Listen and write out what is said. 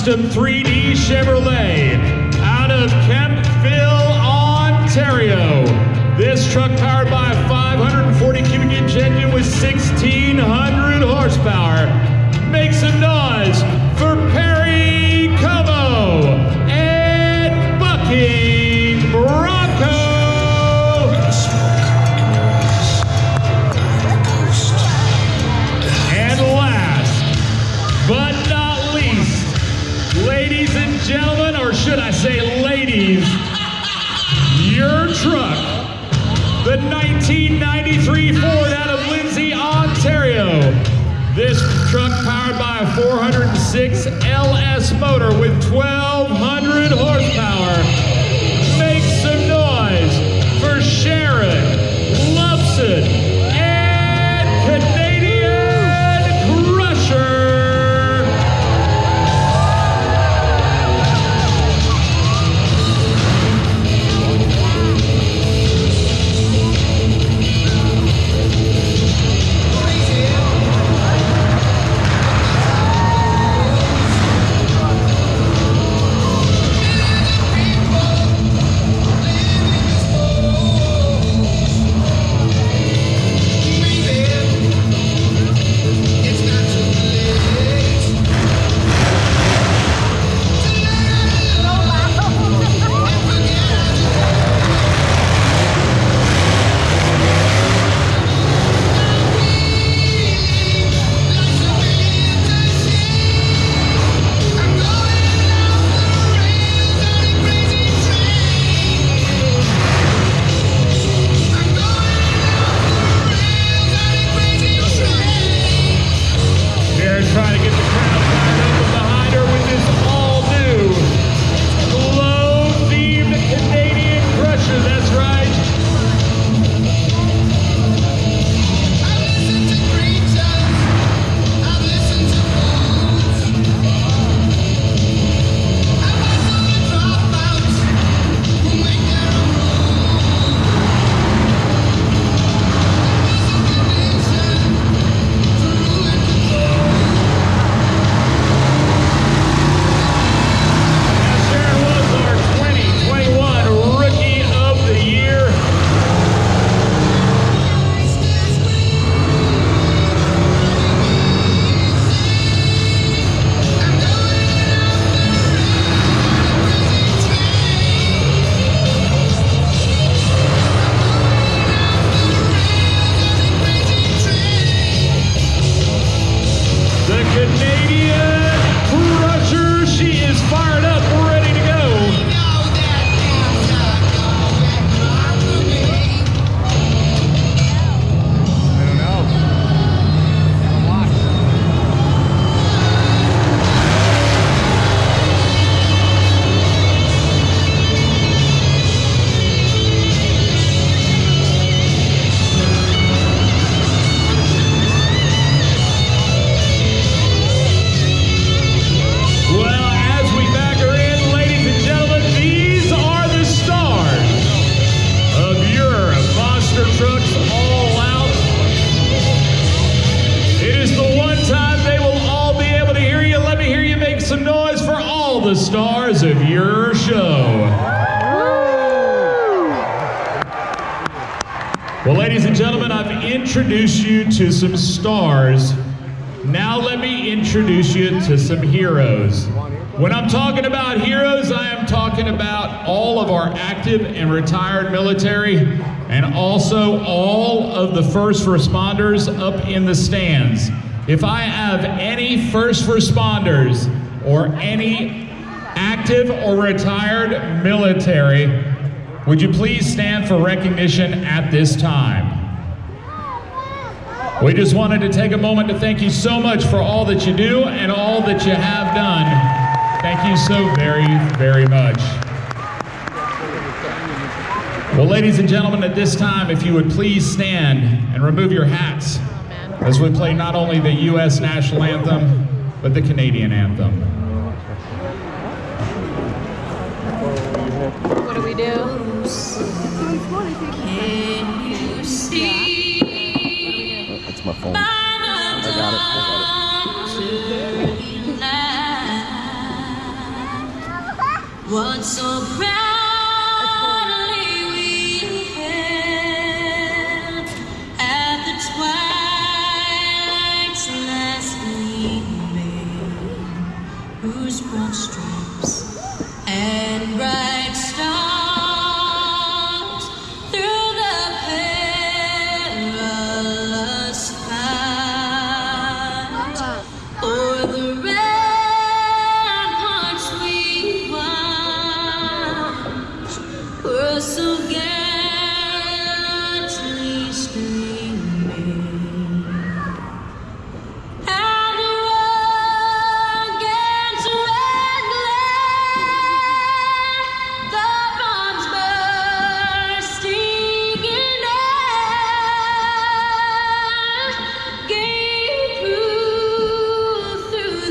custom 3D Chevrolet out of Kemptville, Ontario. This truck powered by a 540 cubic inch engine with 1,600 horsepower. Make some noise for Perry Como and Bucking Bronco. And last but not least, ladies and gentlemen, or should I say ladies, your truck, the 1993 Ford out of Lindsay, Ontario. This truck powered by a 406 LS motor with 1,200 horsepower. Make some noise for Sharon Lubson and Canadian Crusher. Trying to get the crowd fired up behind her with this all-new glow-themed Canadian Crusher. That's right. The stars of your show. Well, ladies and gentlemen, I've introduced you to some stars. Now let me introduce you to some heroes. When I'm talking about heroes, I am talking about all of our active and retired military, and also all of the first responders up in the stands. If I have any first responders or any active or retired military, would you please stand for recognition at this time? We just wanted to take a moment to thank you so much for all that you do and all that you have done. Thank you so very, very much. Well, ladies and gentlemen, at this time, if you would please stand and remove your hats as we play not only the U.S. national anthem, but the Canadian anthem. What do we do? Can you see? That's my phone. I got it. it's so